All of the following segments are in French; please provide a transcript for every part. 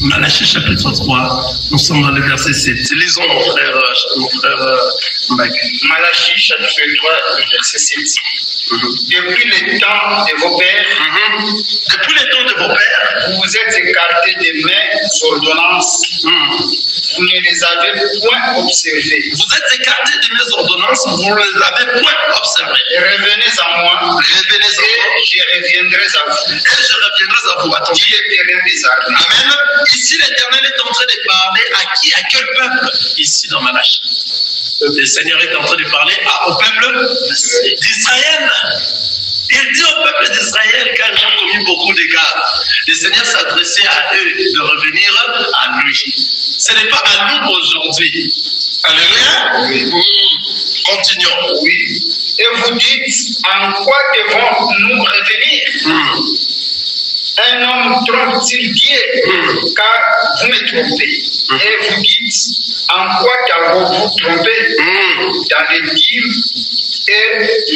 Malachie chapitre 3, nous sommes dans le verset 7. Lisons mon frère Mike. Malachie chapitre 3, verset 7. Depuis le temps de vos pères, depuis le temps de vos pères, vous vous êtes écartés de mes ordonnances. Vous ne les avez point observées. Vous êtes écartés de mes ordonnances, vous ne les avez point observées. Revenez à moi, et je reviendrai à vous. Et je reviendrai à vous. Attendez. Dit l'Éternel des armées. Amen. Ici, l'Éternel est en train de parler à qui? À quel peuple? Ici, dans Malachie. Le Seigneur est en train de parler au peuple d'Israël. Il dit au peuple d'Israël, quand ils ont commis beaucoup d'égards, le Seigneur s'adressait à eux de revenir à lui. Ce n'est pas à nous aujourd'hui. Alléluia. Oui. Continuons. Oui. Et vous dites, en quoi devons-nous revenir? Un homme trompe-t-il Dieu? Car vous me trompez. Et vous dites, en quoi t'avons-vous trompé? Dans les dîmes et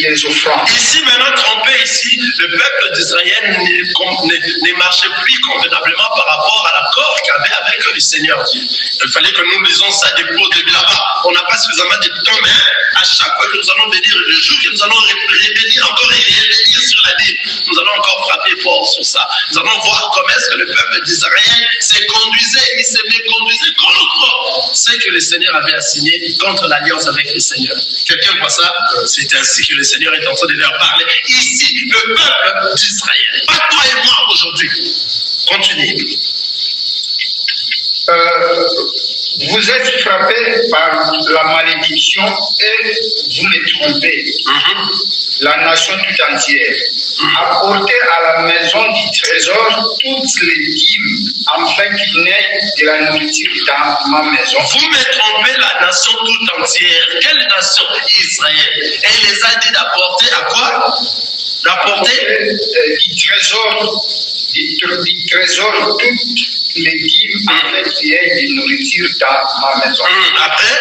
les offrandes. Ici, maintenant, trompé, ici, le peuple d'Israël ne marchait plus convenablement par rapport à l'accord qu'il avait avec le Seigneur Dieu. Il fallait que nous lisions ça depuis au début là-bas. On n'a pas suffisamment de temps, mais à chaque fois que nous allons venir, le jour que nous allons revenir encore et revenir sur la Bible, nous allons encore frapper fort sur ça. Nous allons voir comment est-ce que le peuple d'Israël s'est conduisait, il s'est méconduisait contre ce que le Seigneur avait assigné contre l'alliance avec le Seigneur. Quelqu'un voit ça? C'est ainsi que le Seigneur est en train de leur parler. Ici, le peuple d'Israël. Pas toi et moi aujourd'hui. Continue. Vous êtes frappés par la malédiction et vous me trompez. La nation tout entière. Apportez à la maison du trésor toutes les dîmes, afin qu'il n'ait de la nourriture dans ma maison. Vous me trompez, la nation tout entière. Quelle nation? Israël. Et il les a dit d'apporter à quoi? D'apporter du trésor toutes les dîmes, afin qu'il y ait de nourriture dans ma maison. Après,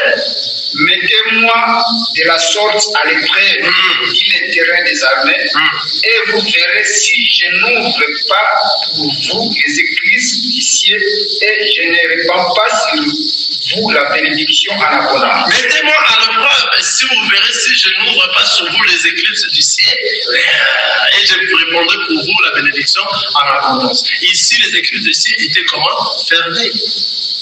mettez-moi de la sorte à l'épreuve, dit l'Éternel des armées, et vous verrez si je n'ouvre pas pour vous les écluses du ciel et je ne répands pas sur vous la bénédiction en abondance. Mettez-moi à l'épreuve, et si vous verrez si je n'ouvre pas sur vous les éclipses du ciel, et je vous répondrai pour vous la bénédiction en abondance. Ici, les éclipses du ciel étaient comment? Fermées.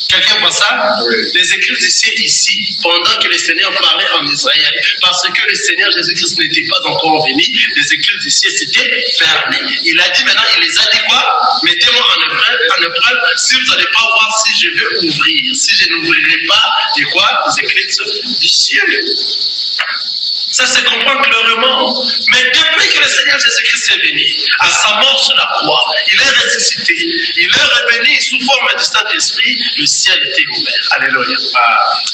Quelqu'un voit ça? Oui. Les éclipses du ciel ici, pendant que le Seigneur parlait en Israël, parce que le Seigneur Jésus-Christ n'était pas encore venu, les éclipses du ciel s'étaient fermées. Il a dit maintenant, il les a dit quoi? Mettez-moi en épreuve, si vous n'allez pas voir si je vais ouvrir, si je n'ouvrirai pas, et quoi? Les éclipses du ciel. Ça se comprend clairement. Mais depuis que le Seigneur Jésus-Christ est venu, à sa mort sur la croix, il est ressuscité, il est revenu sous forme du Saint-Esprit, le ciel était ouvert. Alléluia.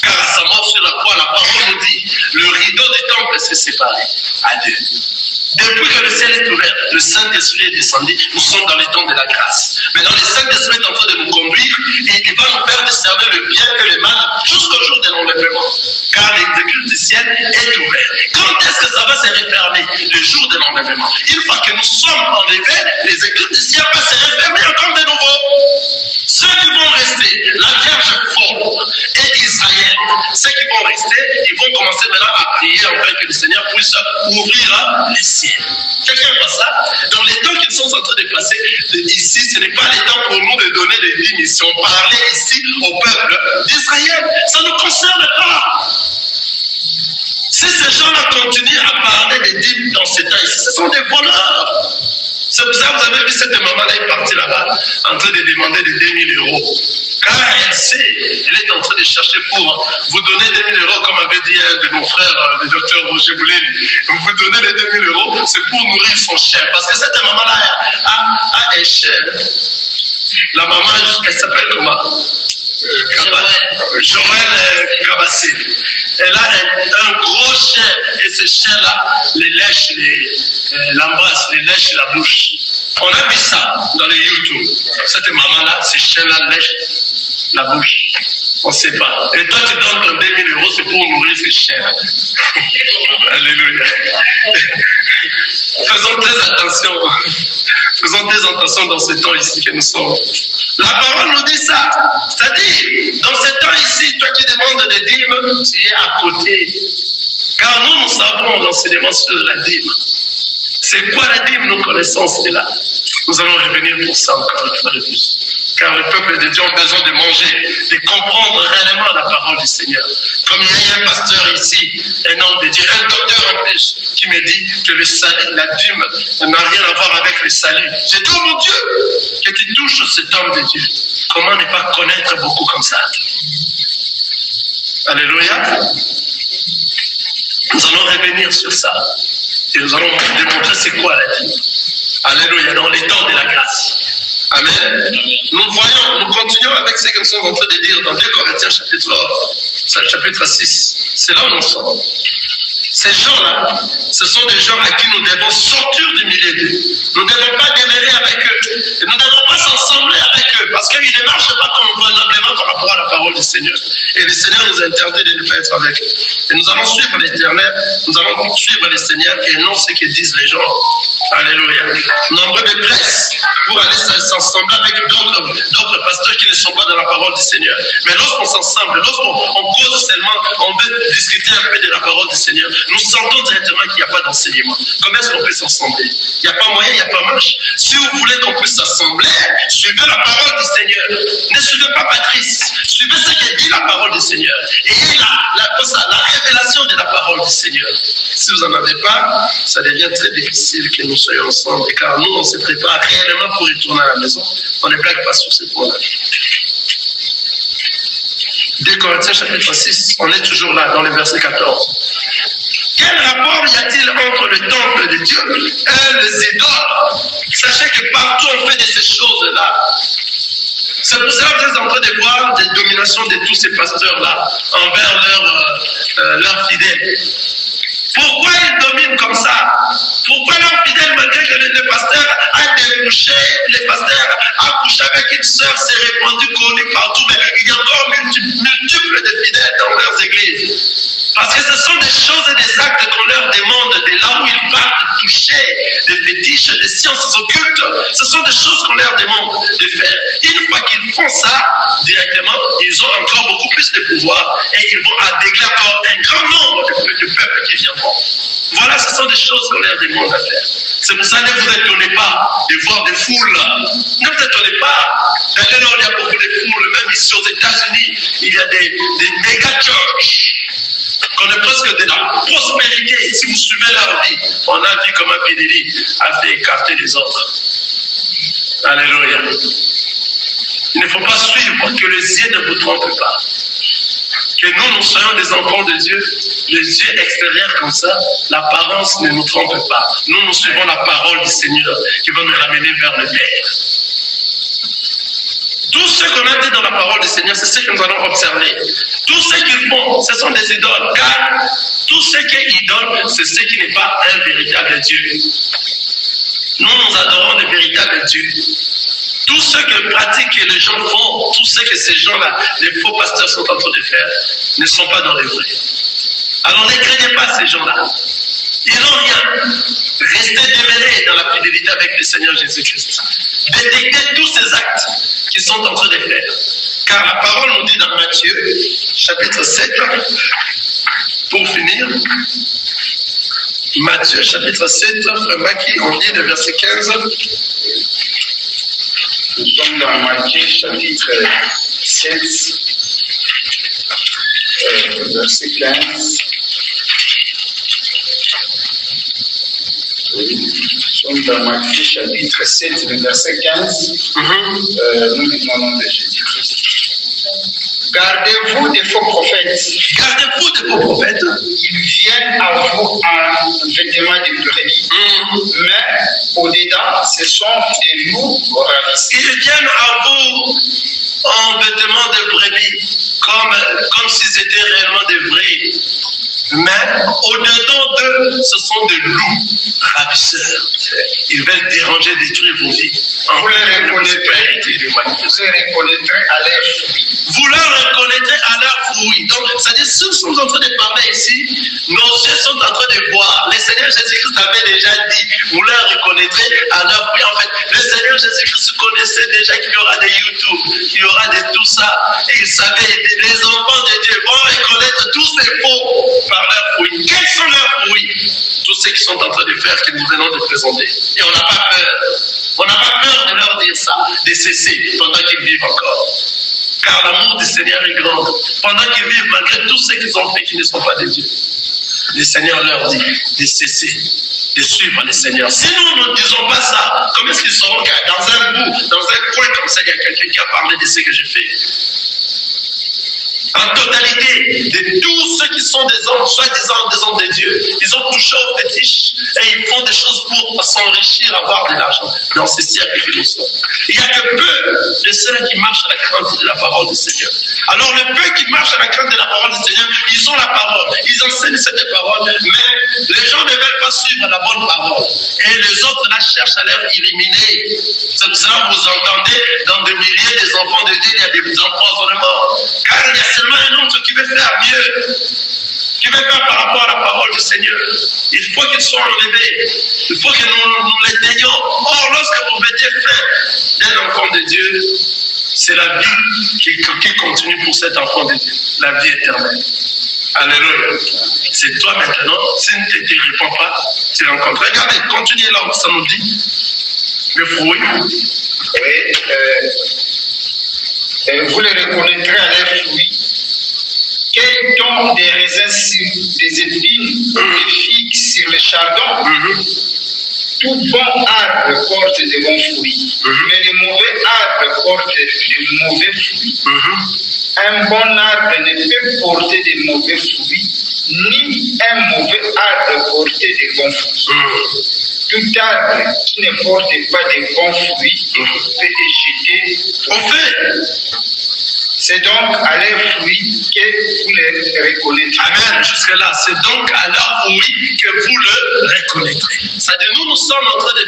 Car à sa mort sur la croix, la parole nous dit, le rideau du temple s'est séparé à deux. Depuis que le ciel est ouvert, le Saint-Esprit est descendu, nous sommes dans les temps de la grâce. Maintenant, le Saint-Esprit est en train de nous conduire et il va nous faire discerner le bien et le mal jusqu'au jour de l'enlèvement. Car l'église du ciel est ouverte. Quand est-ce que ça va se refermer? Le jour de l'enlèvement. Une fois que nous sommes enlevés, les églises du ciel vont se refermer encore de nouveau. Ceux qui vont rester, la Vierge folle et Israël, ceux qui vont rester, ils vont commencer maintenant à prier afin que le Seigneur puisse ouvrir les ciels. Quelqu'un voit ça? Dans les temps qu'ils sont en train de passer ici, ce n'est pas le temps pour nous de donner des dîmes ici. On parlait ici au peuple d'Israël. Ça ne nous concerne pas. Si ces gens-là continuent à parler des dîmes dans ces temps ici, ce sont des voleurs. C'est pour ça que vous avez vu cette maman-là est partie là-bas en train de demander des 2000 €. Car elle sait, elle est en train de chercher pour vous donner 2000 €, comme avait dit un de nos frères, le docteur Roger Bouleli. Vous donnez les 2000 €, c'est pour nourrir son chien. Parce que cette maman-là a un chien. La maman, elle s'appelle comment? Joël Kabassé. Elle a un gros chien et ce chien-là les lèche, l'embrasse, les lèche la bouche. On a vu ça dans les YouTube. Cette maman-là, ce chien-là lèche la bouche. On ne sait pas. Et toi, tu donnes ton 2000 €, c'est pour nourrir ce chien. Alléluia. Faisons très attention. Faisons très attention dans ce temps ici que nous sommes. La parole nous dit ça. C'est-à-dire, dans ce temps ici, toi qui demandes des dîmes, tu es à côté. Car nous savons l'enseignement sur la dîme. C'est quoi la dîme? Nous connaissons cela. Nous allons revenir pour ça encore une fois de plus. Car le peuple de Dieu a besoin de manger, de comprendre réellement la parole du Seigneur. Comme il y a un pasteur ici, un homme de Dieu, un docteur en plus, qui me dit que le salut, la dîme n'a rien à voir avec le salut. J'ai dit, oh mon Dieu, que tu touches cet homme de Dieu. Comment ne pas connaître beaucoup comme ça? Alléluia. Nous allons revenir sur ça. Et nous allons démontrer c'est quoi la dîme. Alléluia, dans les temps de la grâce. Amen. Nous continuons avec ce que nous sommes en train de dire dans 2 Corinthiens chapitre 6. C'est là où nous sommes. Ces gens-là, ce sont des gens à qui nous devons sortir du milieu d'eux. Nous ne devons pas demeurer avec eux. Et nous ne devons pas s'assembler avec eux parce qu'ils ne marchent pas convenablement par rapport à la parole du Seigneur. Et le Seigneur nous interdit de ne pas être avec eux. Et nous allons suivre l'Éternel, nous allons suivre le Seigneur et non ce que disent les gens. Alléluia. Nombreux de presse pour aller s'assembler avec d'autres pasteurs qui ne sont pas dans la parole du Seigneur. Mais lorsqu'on s'assemble, lorsqu'on cause seulement, on veut discuter un peu de la parole du Seigneur, nous sentons directement qu'il n'y a pas d'enseignement. Comment est-ce qu'on peut s'assembler? Il n'y a pas moyen, il n'y a pas marche. Si vous voulez qu'on puisse s'assembler, suivez la parole du Seigneur. Ne suivez pas Patrice. Suivez ce que dit la parole du Seigneur. Et la révélation de la parole du Seigneur. Si vous n'en avez pas, ça devient très difficile que nous soyons ensemble. Car nous, on se prépare réellement pour retourner à la maison. On ne blague pas sur ce point-là. 2 Corinthiens chapitre 6, on est toujours là, dans le verset 14. Quel rapport y a-t-il entre le temple de Dieu et les idoles? Sachez que partout on fait de ces choses-là. C'est pour cela que vous êtes en train de voir des dominations de tous ces pasteurs-là envers leurs fidèles. Pourquoi ils dominent comme ça? Pourquoi leurs fidèles, malgré que le pasteur a débouché, le pasteur a couché avec une sœur, s'est répandu, connu partout, mais il y a encore multiples de fidèles dans leurs églises. Parce que ce sont des choses et des actes qu'on leur demande, de là où ils partent toucher, des fétiches, des sciences occultes. Ce sont des choses qu'on leur demande de faire. Une fois qu'ils font ça, directement, ils ont encore beaucoup plus de pouvoir et ils vont aveugler encore un grand nombre de peuples qui viendront. Voilà, ce sont des choses qu'on leur demande à faire. C'est pour ça que ne vous étonnez pas de voir des foules. Ne vous étonnez pas. D'ailleurs, il y a beaucoup de foules, même ici aux États-Unis, il y a des méga churches. On est presque de la prospérité. Si vous suivez leur vie, on a vu comment Pédélie a fait écarter les autres. Alléluia. Il ne faut pas suivre, que les yeux ne vous trompent pas. Que nous soyons des enfants de Dieu, les yeux extérieurs comme ça, l'apparence ne nous trompe pas. Nous suivons la parole du Seigneur qui va nous ramener vers le Père. Tout ce qu'on a dit dans la parole du Seigneur, c'est ce que nous allons observer. Tout ce qu'ils font, ce sont des idoles. Car tout ce qui est idole, c'est ce qui n'est pas un véritable Dieu. Nous adorons le véritable Dieu. Tout ce que pratiquent les gens font, tout ce que ces gens-là, les faux pasteurs sont en train de faire, ne sont pas dans les vrais. Alors ne craignez pas ces gens-là. Ils n'ont rien. Restez demeurés dans la fidélité avec le Seigneur Jésus-Christ. Détectez tous ces actes qu'ils sont en train de faire. Car la parole nous dit dans Matthieu, chapitre 7, pour finir, Matthieu, chapitre 7, vraiment qui on lit le verset 15. Nous sommes dans Matthieu, chapitre 7, verset 15. Nous sommes dans Matthieu, chapitre 7, verset 15. Nous disons au nom de Jésus-Christ. Gardez-vous des faux prophètes. Gardez-vous des faux prophètes. Ils viennent à vous en vêtements de brebis. Mais au-dedans, ce sont des loups ravisses. Ils viennent à vous en vêtements de brebis, comme s'ils étaient réellement des vrais. Mais au-dedans d'eux, ce sont des loups ravisseurs. Ils veulent déranger, détruire vos vies. Vous les reconnaîtrez à leurs fruits. Vous leur reconnaîtrez à leurs fruits. Donc, c'est-à-dire, ce que nous sommes en train de parler ici, nos yeux sont en train de voir. Le Seigneur Jésus-Christ avait déjà dit, vous leur reconnaîtrez à leurs fruits. En fait, le Seigneur Jésus-Christ connaissait déjà qu'il y aura des YouTube, qu'il y aura de tout ça. Et il savait, les enfants de Dieu vont reconnaître tous ces faux par leurs fruits. Quels sont leurs fruits? Tous ceux qui sont en train de faire, que nous venons de présenter. Et on n'a pas peur. On n'a pas peur de leur dire ça, de cesser pendant qu'ils vivent encore. Car l'amour du Seigneur est grand. Pendant qu'ils vivent, malgré tout ce qu'ils ont fait qui ne sont pas de Dieu, le Seigneur leur dit de cesser, de suivre le Seigneur. Si nous ne disons pas ça, comment est-ce qu'ils sauront que dans un bout, dans un coin comme ça, il y a quelqu'un qui a parlé de ce que j'ai fait? En totalité, de tous ceux qui sont des hommes, soi-disant des hommes de Dieu, ils ont touché aux fétiches et ils font des choses pour s'enrichir, avoir de l'argent dans ces siècles que nous sommes. Il n'y a que peu de ceux-là qui marchent à la crainte de la parole du Seigneur. Alors, le peu qui marchent à la crainte de la parole du Seigneur, ils ont la parole, ils enseignent cette parole, mais les gens ne veulent pas suivre la bonne parole. Et les autres là cherchent à les éliminer. C'est pour cela que vous entendez dans des milliers des enfants de Dieu, il y a des empoisonnements. Car il y a seulement un autre qui veut faire mieux, qui veut faire par rapport à la parole du Seigneur. Il faut qu'ils soient enlevés. Il faut que nous les tenions. Or, lorsque vous mettez fin d'un enfant de Dieu, c'est la vie qui continue pour cet enfant de Dieu. La vie éternelle. Alléluia. C'est toi maintenant, si tu ne te réponds pas, tu rencontres. Regardez, continuez là où ça nous dit. Le fruit. Oui. Vous les reconnaîtrez à leurs fruits. Quel don des raisins sur des épines, des figues sur les chardons? Tout bon arbre porte de bons fruits, mais les mauvais arbres portent de mauvais fruits. Un bon arbre ne peut porter de mauvais fruits, ni un mauvais arbre porter de bons fruits. Tout arbre qui ne porte pas de bons fruits peut être jeté au feu. C'est donc à leurs fruits que vous les reconnaîtrez. Amen. Jusque-là, c'est donc à leurs fruits que vous le reconnaîtrez. C'est-à-dire, nous sommes en train de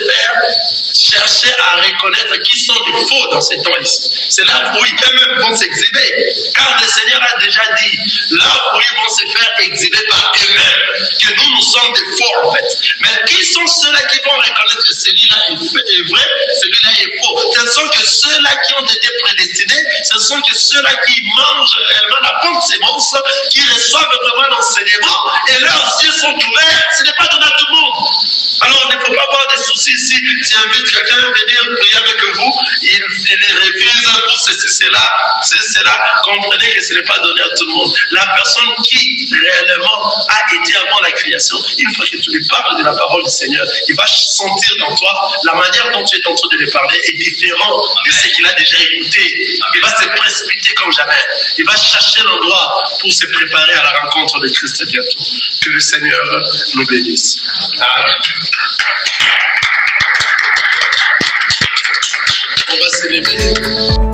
chercher à reconnaître qui sont les faux dans ces temps ici. C'est leurs fruits eux-mêmes vont s'exhiber. Car le Seigneur a déjà dit, leurs fruits vont se faire exhiber par eux-mêmes. Que nous sommes des faux en fait. Mais qui sont ceux-là qui vont reconnaître que celui-là est vrai, celui-là est faux? Ce sont que ceux-là qui ont été prédestinés, ce sont que ceux-là qui mangent réellement la bonne sémence, qui reçoivent vraiment l'enseignement, et leurs yeux sont ouverts. Ce n'est pas donné à tout le monde. Alors, il ne faut pas avoir des soucis ici. Si invite quelqu'un à venir prier avec vous, il refuse pour ceci, cela. Comprenez que ce n'est pas donné à tout le monde. La personne qui réellement a été avant la création, une fois que tu lui parles de la parole du Seigneur, il va sentir dans toi la manière dont tu es en train de lui parler est différente de ce qu'il a déjà écouté. Il va se précipiter comme jamais. Il va chercher l'endroit pour se préparer à la rencontre de Christ bientôt. Que le Seigneur nous bénisse. Amen. On va se lever.